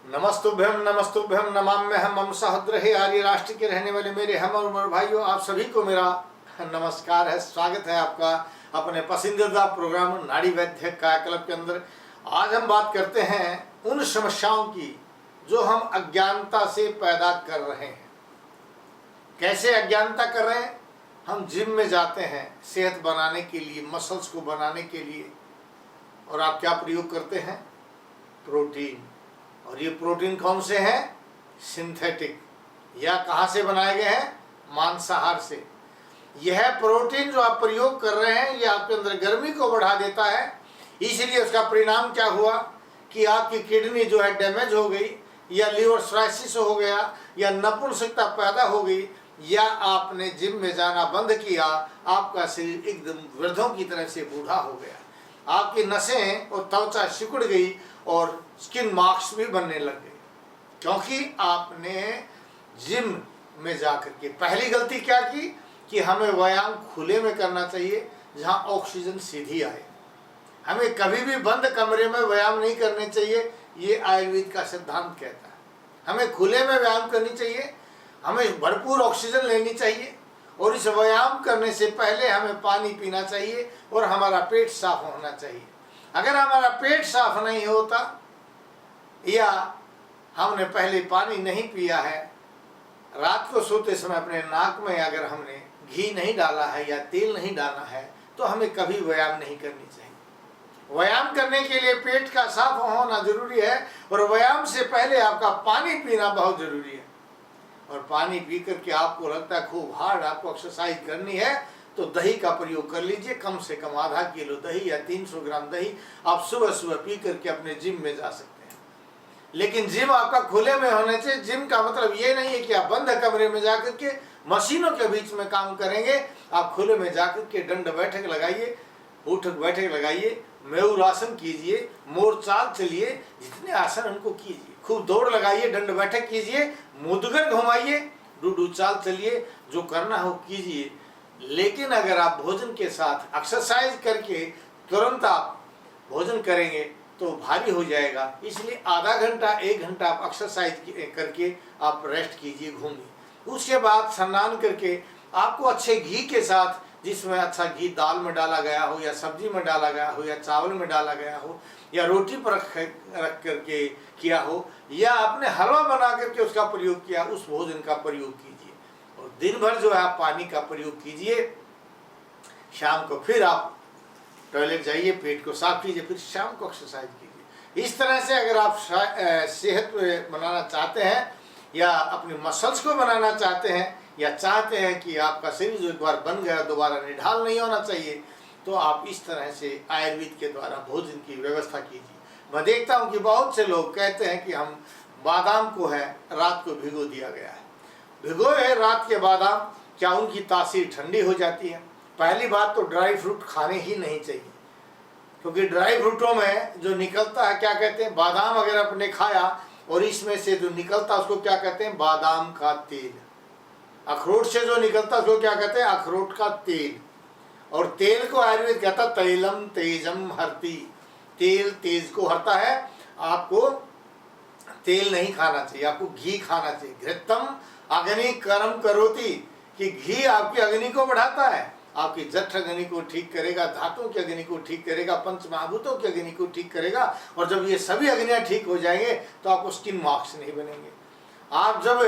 नमस्तुभ्यम नमस्तुभ्यम नमाम्यहम् मम सहद्रहे आर्य राष्ट्र के रहने वाले मेरे हम और भाइयों, आप सभी को मेरा नमस्कार है। स्वागत है आपका अपने पसंदीदा प्रोग्राम नाड़ी वैद्य कायाकल्प के अंदर। आज हम बात करते हैं उन समस्याओं की जो हम अज्ञानता से पैदा कर रहे हैं। कैसे अज्ञानता कर रहे हैं? हम जिम में जाते हैं सेहत बनाने के लिए, मसल्स को बनाने के लिए, और आप क्या प्रयोग करते हैं? प्रोटीन। और ये प्रोटीन कौन से हैं? सिंथेटिक, या कहाँ से बनाए गए हैं? मांसाहार से। यह प्रोटीन जो आप प्रयोग कर रहे हैं ये आपके अंदर गर्मी को बढ़ा देता है। इसलिए उसका परिणाम क्या हुआ कि आपकी किडनी जो है डैमेज हो गई, या लीवर सर्रोसिस हो गया, या नपुंसकता पैदा हो गई, या आपने जिम में जाना बंद किया, आपका शरीर एकदम वृद्धों की तरह से बूढ़ा हो गया, आपकी नसें और त्वचा सिकुड़ गई और स्किन मार्क्स भी बनने लग गए, क्योंकि आपने जिम में जाकर के पहली गलती क्या की कि हमें व्यायाम खुले में करना चाहिए जहां ऑक्सीजन सीधी आए। हमें कभी भी बंद कमरे में व्यायाम नहीं करने चाहिए, ये आयुर्वेद का सिद्धांत कहता है। हमें खुले में व्यायाम करनी चाहिए, हमें भरपूर ऑक्सीजन लेनी चाहिए, और इस व्यायाम करने से पहले हमें पानी पीना चाहिए और हमारा पेट साफ होना चाहिए। अगर हमारा पेट साफ नहीं होता, या हमने पहले पानी नहीं पिया है, रात को सोते समय अपने नाक में अगर हमने घी नहीं डाला है या तेल नहीं डाला है, तो हमें कभी व्यायाम नहीं करनी चाहिए। व्यायाम करने के लिए पेट का साफ होना जरूरी है, और व्यायाम से पहले आपका पानी पीना बहुत जरूरी है। और पानी पी करके आपको लगता है खूब हार्ड आपको एक्सरसाइज करनी है, तो दही का प्रयोग कर लीजिए। कम से कम आधा किलो दही या 300 ग्राम दही आप सुबह सुबह पी करके अपने जिम में जा सकते हैं। लेकिन जिम आपका खुले में होना चाहिए। जिम का मतलब ये नहीं है कि आप बंद कमरे में जाकर के मशीनों के बीच में काम करेंगे। आप खुले में जाकर के दंड बैठक लगाइए, उठक बैठक लगाइए, मयूर आसन कीजिए, मोर चाल चलिए, जितने आसन उनको कीजिए, खूब दौड़ लगाइए, दंड बैठक कीजिए, मुदगर घुमाइए, डूडू चाल चलिए, जो करना हो कीजिए। लेकिन अगर आप भोजन के साथ एक्सरसाइज करके तुरंत आप भोजन करेंगे तो भारी हो जाएगा। इसलिए आधा घंटा 1 घंटा आप एक्सरसाइज करके आप रेस्ट कीजिए, घूमिए। उसके बाद स्नान करके आपको अच्छे घी के साथ, जिसमें अच्छा घी दाल में डाला गया हो, या सब्जी में डाला गया हो, या चावल में डाला गया हो, या रोटी पर रख करके किया हो, या आपने हलवा बना करके उसका प्रयोग किया, उस भोजन का प्रयोग कीजिए। और दिन भर जो है आप पानी का प्रयोग कीजिए। शाम को फिर आप टॉयलेट जाइए, पेट को साफ कीजिए, फिर शाम को एक्सरसाइज कीजिए। इस तरह से अगर आप सेहत बनाना चाहते हैं, या अपनी मसल्स को बनाना चाहते हैं, या चाहते हैं कि आपका शरीर जो एक बार बन गया दोबारा निढाल नहीं होना चाहिए, तो आप इस तरह से आयुर्वेद के द्वारा भोजन की व्यवस्था कीजिए। मैं देखता हूँ कि बहुत से लोग कहते हैं कि हम बादाम को है रात को भिगो दिया गया है। भिगोए रात के बादाम, क्या उनकी तासीर ठंडी हो जाती है? पहली बात तो ड्राई फ्रूट खाने ही नहीं चाहिए, क्योंकि ड्राई फ्रूटों में जो निकलता है, क्या कहते हैं, बादाम अगर आपने खाया और इसमें से जो निकलता उसको क्या कहते हैं? बादाम का तेल। अखरोट से जो निकलता उसको क्या कहते हैं? अखरोट का तेल। और तेल को आयुर्वेद कहता तैलम तेजम हरति, तेल तेज को हरता है। आपको तेल नहीं खाना चाहिए, आपको घी खाना चाहिए। घृतम अग्नि कर्म करोति, कि घी आपकी अग्नि को बढ़ाता है, आपकी जठ अग्नि को ठीक करेगा, धातुओं की अग्नि को ठीक करेगा, पंच महाभूतों की अग्नि को ठीक करेगा। और जब ये सभी अग्नियां ठीक हो जाएंगे तो आपको स्किन मार्क्स नहीं बनेंगे। आप जब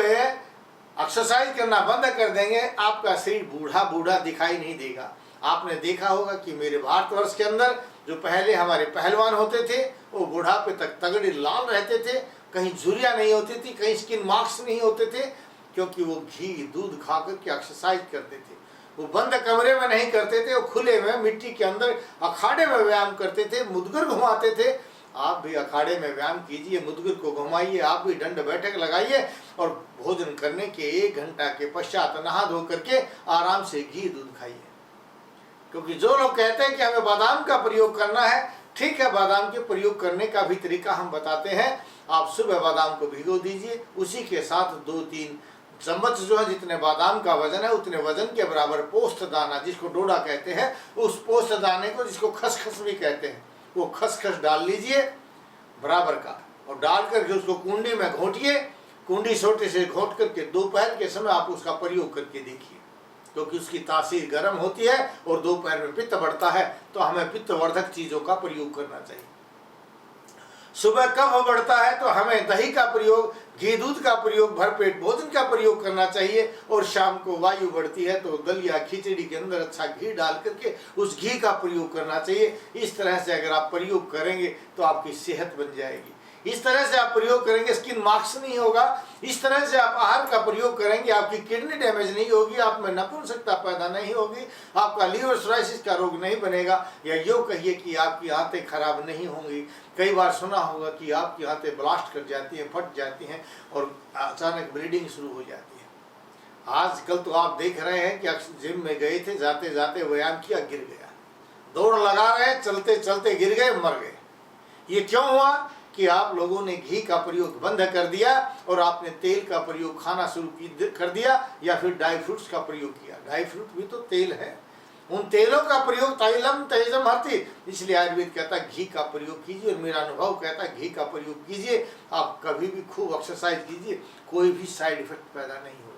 एक्सरसाइज करना बंद कर देंगे, आपका शरीर बूढ़ा बूढ़ा दिखाई नहीं देगा। आपने देखा होगा कि मेरे भारतवर्ष के अंदर जो पहले हमारे पहलवान होते थे, वो बुढ़ापे तक तगड़े लाल रहते थे, कहीं झुर्रियाँ नहीं होती थी, कहीं स्किन मार्क्स नहीं होते थे, क्योंकि वो घी दूध खा करके एक्सरसाइज करते थे। वो बंद कमरे में नहीं करते थे, वो खुले में मिट्टी के अंदर अखाड़े में व्यायाम करते थे, मुदगर घुमाते थे। आप भी अखाड़े में व्यायाम कीजिए, मुदगर को घुमाइए, आप भी दंड बैठक लगाइए, और भोजन करने के 1 घंटा के पश्चात नहा धो करके आराम से घी दूध खाइए। क्योंकि जो लोग कहते हैं कि हमें बादाम का प्रयोग करना है, ठीक है, बादाम के प्रयोग करने का भी तरीका हम बताते हैं। आप सुबह बादाम को भिगो दीजिए, उसी के साथ 2-3 चम्मच जो है, जितने बादाम का वजन है उतने वजन के बराबर पोस्त दाना, जिसको डोडा कहते हैं, उस पोस्त दाने को, जिसको खसखस भी कहते हैं, वो खसखस डाल लीजिए बराबर का, और डाल करके उसको कुंडी में घोटिए। कुंडी छोटे से घोट करके दोपहर के समय आप उसका प्रयोग करके देखिए, क्योंकि उसकी तासीर गर्म होती है और दोपहर में पित्त बढ़ता है, तो हमें पित्तवर्धक चीज़ों का प्रयोग करना चाहिए। सुबह कब बढ़ता है तो हमें दही का प्रयोग, घी दूध का प्रयोग, भरपेट भोजन का प्रयोग करना चाहिए। और शाम को वायु बढ़ती है तो दलिया खिचड़ी के अंदर अच्छा घी डाल करके उस घी का प्रयोग करना चाहिए। इस तरह से अगर आप प्रयोग करेंगे तो आपकी सेहत बन जाएगी। इस तरह से आप प्रयोग करेंगे, स्किन मार्क्स नहीं होगा। इस तरह से आप आहार का प्रयोग करेंगे, आपकी किडनी डैमेज नहीं होगी, आप में नपुंसकता पैदा नहीं होगी, आपका लीवर सोराइसिस का रोग नहीं बनेगा, या यूँ कहिए कि आपकी आंतें खराब नहीं होंगी। कई बार सुना होगा कि आपकी आंतें ब्लास्ट कर जाती हैं, फट जाती हैं और अचानक ब्लीडिंग शुरू हो जाती है। आजकल तो आप देख रहे हैं कि जिम में गए थे, जाते जाते व्यायाम किया, गिर गया, दौड़ लगा रहे, चलते चलते गिर गए, मर गए। ये क्यों हुआ कि आप लोगों ने घी का प्रयोग बंद कर दिया और आपने तेल का प्रयोग खाना शुरू कर दिया, या फिर ड्राई फ्रूट्स का प्रयोग किया। ड्राई फ्रूट भी तो तेल है, उन तेलों का प्रयोग तैलम तेजम हरति, इसलिए आयुर्वेद कहता है घी का प्रयोग कीजिए। और मेरा अनुभव कहता है घी का प्रयोग कीजिए, आप कभी भी खूब एक्सरसाइज कीजिए, कोई भी साइड इफेक्ट पैदा नहीं होगा।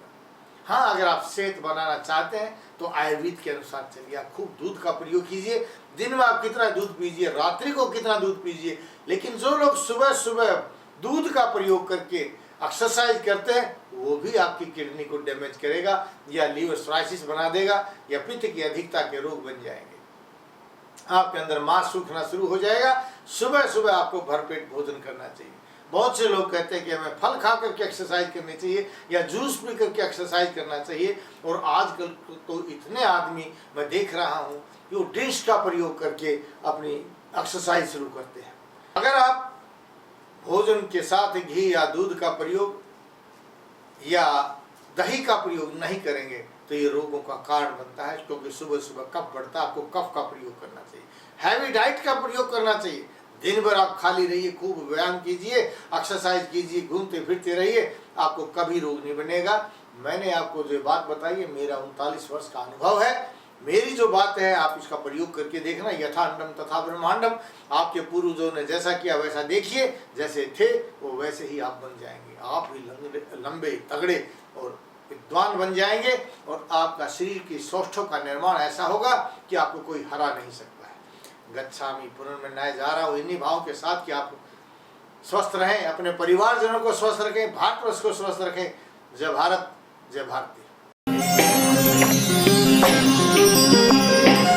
हाँ, अगर आप सेहत बनाना चाहते हैं तो आयुर्वेद के अनुसार चलिए। आप खूब दूध का प्रयोग कीजिए, दिन में आप कितना दूध पीजिए, रात्रि को कितना दूध पीजिए। लेकिन जो लोग सुबह सुबह दूध का प्रयोग करके एक्सरसाइज करते हैं, वो भी आपकी किडनी को डैमेज करेगा, या लीवर सोराइसिस बना देगा, या पित्त की अधिकता के रोग बन जाएंगे, आपके अंदर मांस सूखना शुरू हो जाएगा। सुबह सुबह आपको भरपेट भोजन करना चाहिए। बहुत से लोग कहते हैं कि हमें फल खा करके एक्सरसाइज करनी चाहिए, या जूस पी करके एक्सरसाइज करना चाहिए। और आजकल तो इतने आदमी मैं देख रहा हूँ कि वो ड्रिंक्स का प्रयोग करके अपनी एक्सरसाइज शुरू करते हैं। अगर आप भोजन के साथ घी या दूध का प्रयोग या दही का प्रयोग नहीं करेंगे तो ये रोगों का कारण बनता है, क्योंकि सुबह सुबह कफ बढ़ता है। आपको कफ का प्रयोग करना चाहिए, हैवी डाइट का प्रयोग करना चाहिए। दिन भर आप खाली रहिए, खूब व्यायाम कीजिए, एक्सरसाइज कीजिए, घूमते फिरते रहिए, आपको कभी रोग नहीं बनेगा। मैंने आपको जो बात बताई है, मेरा 39 वर्ष का अनुभव है। मेरी जो बात है आप इसका प्रयोग करके देखना। यथा अंडम तथा ब्रह्मांडम, आपके पूर्वजों ने जैसा किया वैसा देखिए, जैसे थे वो वैसे ही आप बन जाएंगे। आप भी लंबे तगड़े और विद्वान बन जाएंगे, और आपका शरीर की सौष्ठव का निर्माण ऐसा होगा कि आपको कोई हरा नहीं सकता है। गच्छामि पुनर्मन्नाय जा रहा हूँ इन्हीं भाव के साथ कि आप स्वस्थ रहें, अपने परिवारजनों को स्वस्थ रखें, भारतवर्ष को स्वस्थ रखें। जय भारत, जय भारती।